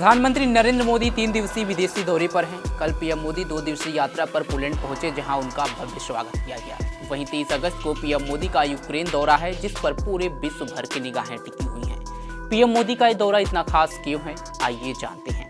प्रधानमंत्री नरेंद्र मोदी 3 दिवसीय विदेशी दौरे पर हैं। कल पीएम मोदी 2 दिवसीय यात्रा पर पोलैंड पहुंचे, जहां उनका भव्य स्वागत किया गया। वहीं 23 अगस्त को पीएम मोदी का यूक्रेन दौरा है, जिस पर पूरे विश्व भर की निगाहें टिकी हुई हैं। पीएम मोदी का ये दौरा इतना खास क्यों है, आइए जानते हैं।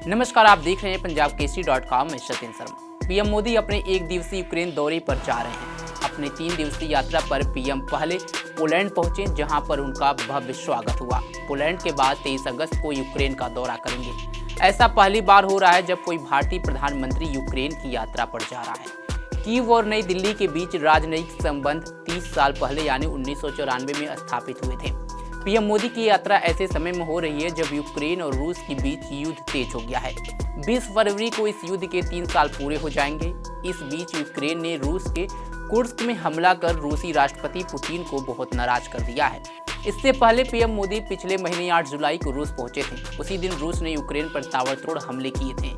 नमस्कार, आप देख रहे हैं punjabkesari.com में सचिन शर्मा। पीएम मोदी अपने 1 दिवसीय यूक्रेन दौरे पर जा रहे हैं। अपने 3 दिवसीय यात्रा पर पीएम पहले पोलैंड पहुंचे, जहां पर उनका भव्य स्वागत हुआ। पोलैंड के बाद 23 अगस्त को यूक्रेन का दौरा करेंगे। ऐसा पहली बार हो रहा है जब कोई भारतीय प्रधानमंत्री यूक्रेन की यात्रा पर जा रहा है। कीव और नई दिल्ली के बीच राजनयिक संबंध 30 साल पहले यानी 1994 में स्थापित हुए थे। पीएम मोदी की यात्रा ऐसे समय में हो रही है जब यूक्रेन और रूस के बीच युद्ध तेज हो गया है। 20 फरवरी को इस युद्ध के 3 साल पूरे हो जाएंगे। इस बीच यूक्रेन ने रूस के कुर्स्क में हमला कर रूसी राष्ट्रपति पुतिन को बहुत नाराज कर दिया है। इससे पहले पीएम मोदी पिछले महीने 8 जुलाई को रूस पहुंचे थे। उसी दिन रूस ने यूक्रेन पर ताबड़तोड़ हमले किए थे,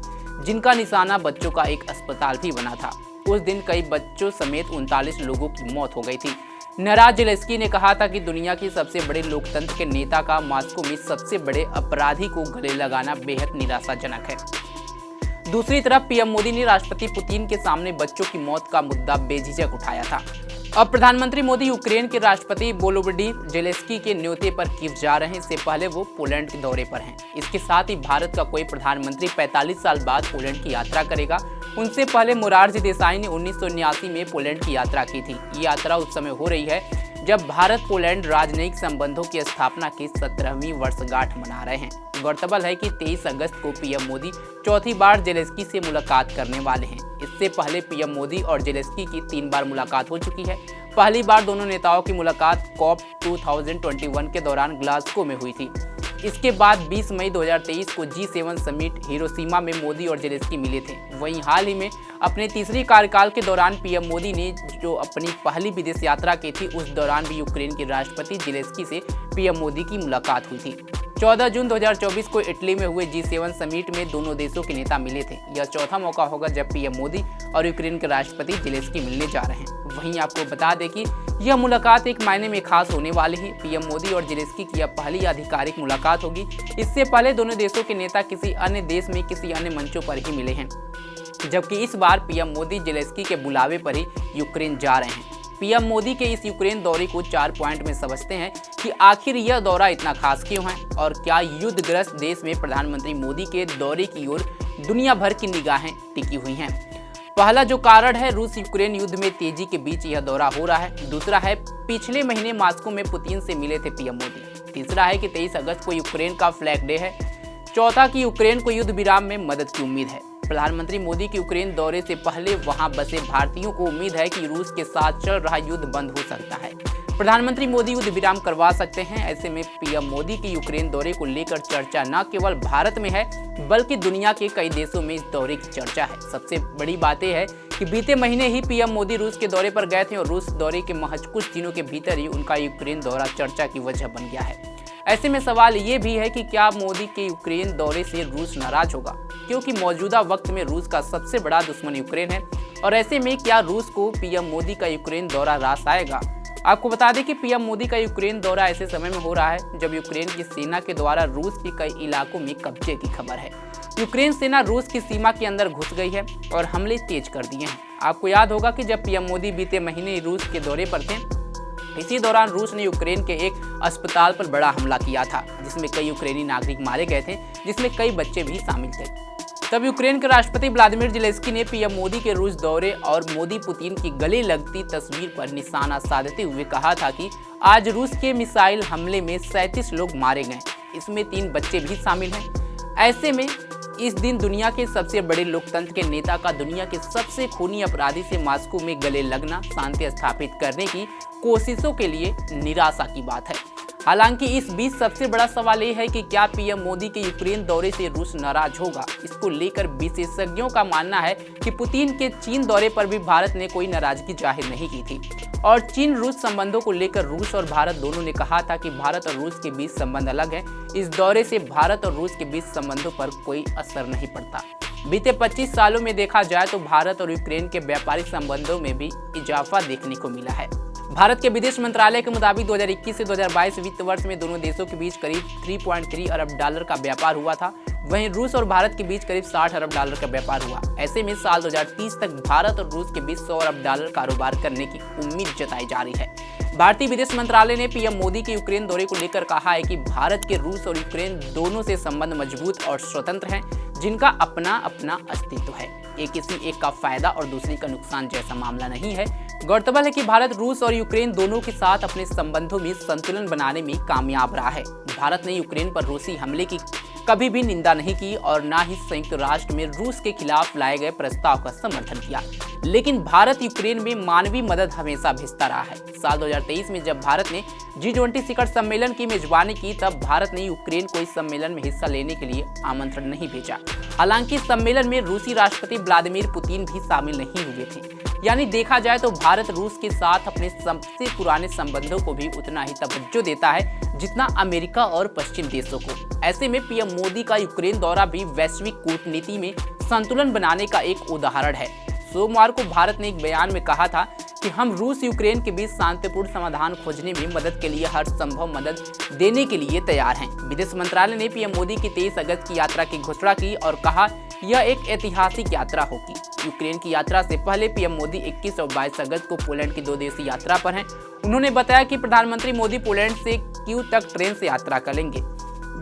जिनका निशाना बच्चों का एक अस्पताल भी बना था। उस दिन कई बच्चों समेत 39 लोगों की मौत हो गई थी। नाराज जेलेंस्की ने कहा था कि दुनिया के सबसे बड़े लोकतंत्र के नेता का मॉस्को में सबसे बड़े अपराधी को गले लगाना बेहद निराशाजनक है। दूसरी तरफ पीएम मोदी ने राष्ट्रपति पुतिन के सामने बच्चों की मौत का मुद्दा बेझिझक उठाया था। अब प्रधानमंत्री मोदी यूक्रेन के राष्ट्रपति वोलोडिमिर जेलेंस्की के न्योते पर कीव जा रहे हैं। इससे पहले वो पोलैंड के दौरे पर हैं। इसके साथ ही भारत का कोई प्रधानमंत्री 45 साल बाद पोलैंड की यात्रा करेगा। उनसे पहले मोरारजी देसाई ने 1979 में पोलैंड की यात्रा की थी। ये यात्रा उस समय हो रही है जब भारत पोलैंड राजनयिक संबंधों की स्थापना की 17वीं वर्षगांठ मना रहे हैं। गौरतलब है कि 23 अगस्त को पीएम मोदी चौथी बार जेलेंस्की से मुलाकात करने वाले हैं। इससे पहले पीएम मोदी और जेलेंस्की की 3 बार मुलाकात हो चुकी है। पहली बार दोनों नेताओं की मुलाकात कॉप 2021 के दौरान ग्लासगो में हुई थी। इसके बाद 20 मई 2023 को G7 समिट हिरोशिमा में मोदी और जेलेंस्की मिले थे। वहीं हाल ही में अपने तीसरी कार्यकाल के दौरान पीएम मोदी ने जो अपनी पहली विदेश यात्रा की थी, उस दौरान भी यूक्रेन के राष्ट्रपति जेलेंस्की से पीएम मोदी की मुलाकात हुई थी। 14 जून 2024 को इटली में हुए G7 समिट में दोनों देशों के नेता मिले थे। यह चौथा मौका होगा जब पीएम मोदी और यूक्रेन के राष्ट्रपति जेलेंस्की मिलने जा रहे हैं। वहीं आपको बता दें कि यह मुलाकात एक मायने में खास होने वाली है। पीएम मोदी और जेलेंस्की की यह पहली आधिकारिक मुलाकात होगी। इससे पहले दोनों देशों के नेता किसी अन्य देश में किसी अन्य मंचों पर ही मिले हैं, जबकि इस बार पीएम मोदी जेलेंस्की के बुलावे पर ही यूक्रेन जा रहे हैं। पीएम मोदी के इस यूक्रेन दौरे को 4 पॉइंट में समझते हैं कि आखिर यह दौरा इतना खास क्यों है और क्या युद्धग्रस्त देश में प्रधानमंत्री मोदी के दौरे की ओर दुनिया भर की निगाहें टिकी हुई हैं। पहला जो कारण है, रूस यूक्रेन युद्ध में तेजी के बीच यह दौरा हो रहा है। दूसरा है, पिछले महीने मॉस्को में पुतिन से मिले थे पीएम मोदी। तीसरा है कि 23 अगस्त को यूक्रेन का फ्लैग डे है। चौथा कि यूक्रेन को युद्ध विराम में मदद की उम्मीद है। प्रधानमंत्री मोदी के यूक्रेन दौरे से पहले वहां बसे भारतीयों को उम्मीद है कि रूस के साथ चल रहा युद्ध बंद हो सकता है। प्रधानमंत्री मोदी युद्ध विराम करवा सकते हैं। ऐसे में पीएम मोदी के यूक्रेन दौरे को लेकर चर्चा न केवल भारत में है, बल्कि दुनिया के कई देशों में इस दौरे की चर्चा है। सबसे बड़ी बात यह है कि बीते महीने ही पीएम मोदी रूस के दौरे पर गए थे और रूस दौरे के महज कुछ दिनों के भीतर ही उनका यूक्रेन दौरा चर्चा की वजह बन गया है। ऐसे में सवाल ये भी है कि क्या मोदी के यूक्रेन दौरे से रूस नाराज होगा, क्योंकि मौजूदा वक्त में रूस का सबसे बड़ा दुश्मन यूक्रेन है। और ऐसे में क्या रूस को पीएम मोदी का यूक्रेन दौरा रास आएगा? आपको बता दें कि पीएम मोदी का यूक्रेन दौरा ऐसे समय में हो रहा है जब यूक्रेन की सेना के द्वारा रूस के कई इलाकों में कब्जे की खबर है। यूक्रेन सेना रूस की सीमा के अंदर घुस गई है और हमले तेज कर दिए हैं। आपको याद होगा कि जब पीएम मोदी बीते महीने रूस के दौरे पर थे, इसी दौरान रूस ने यूक्रेन के एक अस्पताल पर बड़ा हमला किया था, जिसमें कई यूक्रेनी नागरिक मारे गए थे, जिसमें कई बच्चे भी शामिल थे। तब यूक्रेन के राष्ट्रपति व्लादिमीर जेलेंस्की ने पीएम मोदी के रूस दौरे और मोदी पुतिन की गले लगती तस्वीर पर निशाना साधते हुए कहा था कि आज रूस के मिसाइल हमले में 37 लोग मारे गए, इसमें 3 बच्चे भी शामिल हैं। ऐसे में इस दिन दुनिया के सबसे बड़े लोकतंत्र के नेता का दुनिया के सबसे खूनी अपराधी से मॉस्को में गले लगना शांति स्थापित करने की कोशिशों के लिए निराशा की बात है। हालांकि इस बीच सबसे बड़ा सवाल ये है कि क्या पीएम मोदी के यूक्रेन दौरे से रूस नाराज होगा। इसको लेकर विशेषज्ञों का मानना है कि पुतिन के चीन दौरे पर भी भारत ने कोई नाराजगी जाहिर नहीं की थी और चीन रूस संबंधों को लेकर रूस और भारत दोनों ने कहा था कि भारत और रूस के बीच संबंध अलग है। इस दौरे से भारत और रूस के बीच संबंधों पर कोई असर नहीं पड़ता। बीते 25 सालों में देखा जाए तो भारत और यूक्रेन के व्यापारिक संबंधों में भी इजाफा देखने को मिला है। भारत के विदेश मंत्रालय के मुताबिक 2021 से 2022 वित्त वर्ष में दोनों देशों के बीच करीब 3.3 अरब डॉलर का व्यापार हुआ था। वहीं रूस और भारत के बीच करीब 60 अरब डॉलर का व्यापार हुआ। ऐसे में साल 2030 तक भारत और रूस के बीच 100 अरब डॉलर कारोबार करने की उम्मीद जताई जा रही है। भारतीय विदेश मंत्रालय ने पीएम मोदी के यूक्रेन दौरे को लेकर कहा है कि भारत के रूस और यूक्रेन दोनों से संबंध मजबूत और स्वतंत्र हैं, जिनका अपना अपना अस्तित्व है। ये किसी एक का फायदा और दूसरे का नुकसान जैसा मामला नहीं है। गौरतलब है कि भारत रूस और यूक्रेन दोनों के साथ अपने संबंधों में संतुलन बनाने में कामयाब रहा है। भारत ने यूक्रेन पर रूसी हमले की कभी भी निंदा नहीं की और न ही संयुक्त राष्ट्र में रूस के खिलाफ लाए गए प्रस्ताव का समर्थन किया। लेकिन भारत यूक्रेन में मानवीय मदद हमेशा भेजता रहा है। साल 2023 में जब भारत ने G20 शिखर सम्मेलन की मेजबानी की, तब भारत ने यूक्रेन को इस सम्मेलन में हिस्सा लेने के लिए आमंत्रण नहीं भेजा। हालांकि इस सम्मेलन में रूसी राष्ट्रपति व्लादिमीर पुतिन भी शामिल नहीं हुए थे। यानी देखा जाए तो भारत रूस के साथ अपने सबसे पुराने संबंधों को भी उतना ही तवज्जो देता है जितना अमेरिका और पश्चिम देशों को। ऐसे में पीएम मोदी का यूक्रेन दौरा भी वैश्विक कूटनीति में संतुलन बनाने का एक उदाहरण है। सोमवार को भारत ने एक बयान में कहा था कि हम रूस यूक्रेन के बीच शांतिपूर्ण समाधान खोजने में मदद के लिए हर संभव मदद देने के लिए तैयार हैं। विदेश मंत्रालय ने पीएम मोदी की 23 अगस्त की यात्रा की घोषणा की और कहा यह एक ऐतिहासिक यात्रा होगी। यूक्रेन की यात्रा से पहले पीएम मोदी 21 और 22 अगस्त को पोलैंड की 2 दिवसीय यात्रा पर हैं। उन्होंने बताया कि प्रधानमंत्री मोदी पोलैंड से कीव तक ट्रेन से यात्रा करेंगे,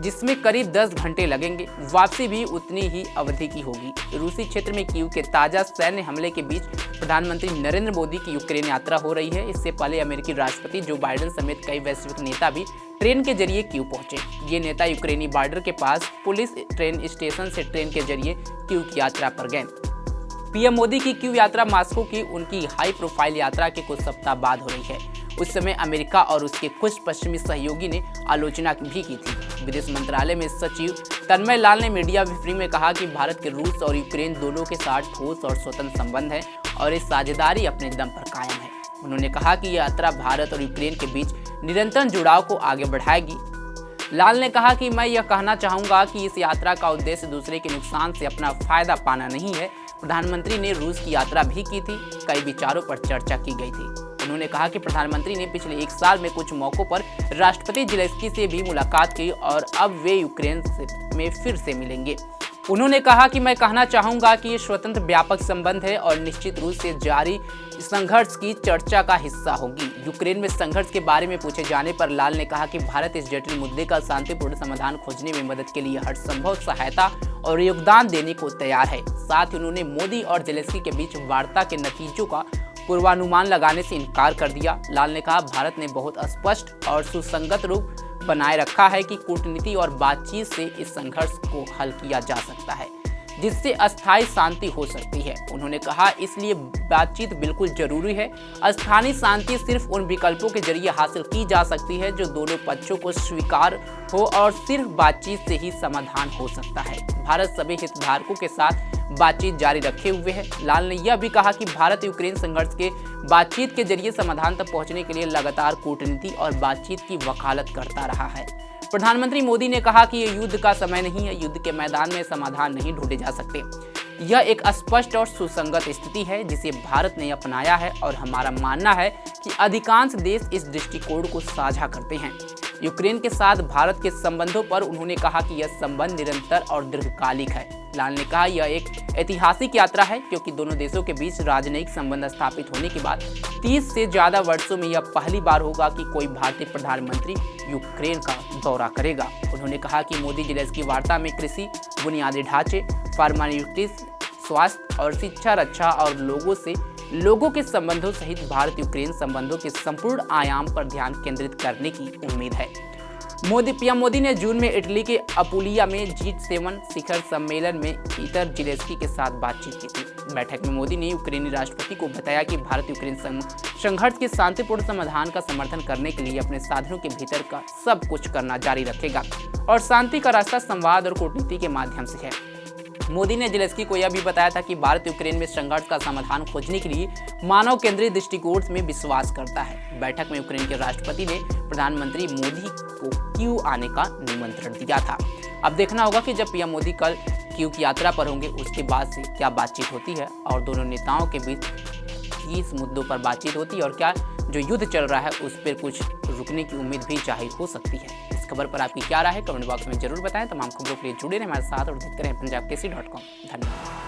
जिसमें करीब 10 घंटे लगेंगे। वापसी भी उतनी ही अवधि की होगी। रूसी क्षेत्र में कीव के ताजा सैन्य हमले के बीच प्रधानमंत्री नरेंद्र मोदी की यूक्रेन यात्रा हो रही है। इससे पहले अमेरिकी राष्ट्रपति जो बाइडेन समेत कई वैश्विक नेता भी ट्रेन के जरिए कीव पहुंचे। ये नेता यूक्रेनी बॉर्डर के पास पुलिस ट्रेन स्टेशन से ट्रेन के जरिए कीव की यात्रा पर गए। पीएम मोदी की कीव यात्रा मॉस्को की उनकी हाई प्रोफाइल यात्रा के कुछ सप्ताह बाद हो रही है। उस समय अमेरिका और उसके कुछ पश्चिमी सहयोगी ने आलोचना भी की थी। विदेश मंत्रालय में सचिव तन्मय लाल ने मीडिया ब्रीफिंग में कहा कि भारत के रूस और यूक्रेन दोनों के साथ ठोस और स्वतंत्र संबंध है और इस साझेदारी अपने दम पर कायम है। उन्होंने कहा कि यह यात्रा भारत और यूक्रेन के बीच निरंतर जुड़ाव को आगे बढ़ाएगी। लाल ने कहा कि मैं यह कहना चाहूंगा कि इस यात्रा का उद्देश्य दूसरे के नुकसान से अपना फायदा पाना नहीं है। प्रधानमंत्री ने रूस की यात्रा भी की थी, कई विचारों पर चर्चा की गई थी। उन्होंने कहा कि प्रधानमंत्री ने पिछले 1 साल में कुछ मौकों पर राष्ट्रपति ज़ेलेंस्की से भी मुलाकात की और अब वे यूक्रेन में फिर से मिलेंगे। उन्होंने कहा कि मैं कहना चाहूंगा कि ये स्वतंत्र व्यापक संबंध है और निश्चित रूप से जारी संघर्ष की चर्चा का हिस्सा होगी। यूक्रेन में संघर्ष के बारे में पूछे जाने पर लाल ने कहा कि भारत इस जटिल मुद्दे का शांतिपूर्ण समाधान खोजने में मदद के लिए हर संभव सहायता और योगदान देने को तैयार है। साथ ही उन्होंने मोदी और ज़ेलेंस्की के बीच वार्ता के नतीजों का पूर्वानुमान लगाने से इनकार कर दिया। लाल ने कहा भारत ने बहुत स्पष्ट और सुसंगत रूप बनाए रखा है कि कूटनीति और बातचीत से इस संघर्ष को हल किया जा सकता है, जिससे अस्थायी शांति हो सकती है। उन्होंने कहा इसलिए बातचीत बिल्कुल जरूरी है। स्थानीय शांति सिर्फ उन विकल्पों के जरिए हासिल की जा सकती है जो दोनों पक्षों को स्वीकार हो और सिर्फ बातचीत से ही समाधान हो सकता है। भारत सभी हितधारकों के साथ बातचीत जारी रखे हुए है। लाल ने यह भी कहा कि भारत यूक्रेन संघर्ष के बातचीत के जरिए समाधान तक पहुंचने के लिए लगातार कूटनीति और बातचीत की वकालत करता रहा है। प्रधानमंत्री मोदी ने कहा कि ये युद्ध का समय नहीं है, युद्ध के मैदान में समाधान नहीं ढूंढे जा सकते। यह एक स्पष्ट और सुसंगत स्थिति है जिसे भारत ने अपनाया है और हमारा मानना है कि अधिकांश देश इस दृष्टिकोण को साझा करते हैं। यूक्रेन के साथ भारत के संबंधों पर उन्होंने कहा कि यह संबंध निरंतर और दीर्घकालिक है। लाल ने कहा यह एक ऐतिहासिक यात्रा है क्योंकि दोनों देशों के बीच राजनयिक संबंध स्थापित होने के बाद 30 से ज्यादा वर्षों में यह पहली बार होगा कि कोई भारतीय प्रधानमंत्री यूक्रेन का दौरा करेगा। उन्होंने कहा कि मोदी ज़ेलेंस्की वार्ता में कृषि, बुनियादी ढांचे, फार्मास्यूटिक्स, स्वास्थ्य और शिक्षा, रक्षा और लोगों के संबंधों सहित भारत यूक्रेन संबंधों के संपूर्ण आयाम पर ध्यान केंद्रित करने की उम्मीद है। पीएम मोदी ने जून में इटली के अपुलिया में G7 शिखर सम्मेलन में पीटर ज़ेलेंस्की के साथ बातचीत की थी। बैठक में मोदी ने यूक्रेनी राष्ट्रपति को बताया कि भारत यूक्रेन संघर्ष के शांतिपूर्ण समाधान का समर्थन करने के लिए अपने साधनों के भीतर का सब कुछ करना जारी रखेगा और शांति का रास्ता संवाद और कूटनीति के माध्यम से है। मोदी ने ज़ेलेंस्की को यह भी बताया था कि भारत यूक्रेन में संघर्ष का समाधान खोजने के लिए मानव केंद्रित दृष्टिकोण में विश्वास करता है। बैठक में यूक्रेन के राष्ट्रपति ने प्रधानमंत्री मोदी को कीव आने का निमंत्रण दिया था। अब देखना होगा कि जब पीएम मोदी कल कीव की यात्रा पर होंगे उसके बाद से क्या बातचीत होती है और दोनों नेताओं के बीच किस मुद्दों पर बातचीत होती है और क्या जो युद्ध चल रहा है उस पर कुछ रुकने की उम्मीद भी जाहिर हो सकती है। इस खबर पर आपकी क्या राय है कमेंट बॉक्स में जरूर बताएं। तमाम खबरों के लिए जुड़े रहें हमारे साथ और देखते रहें पंजाबकेसरी.com। धन्यवाद।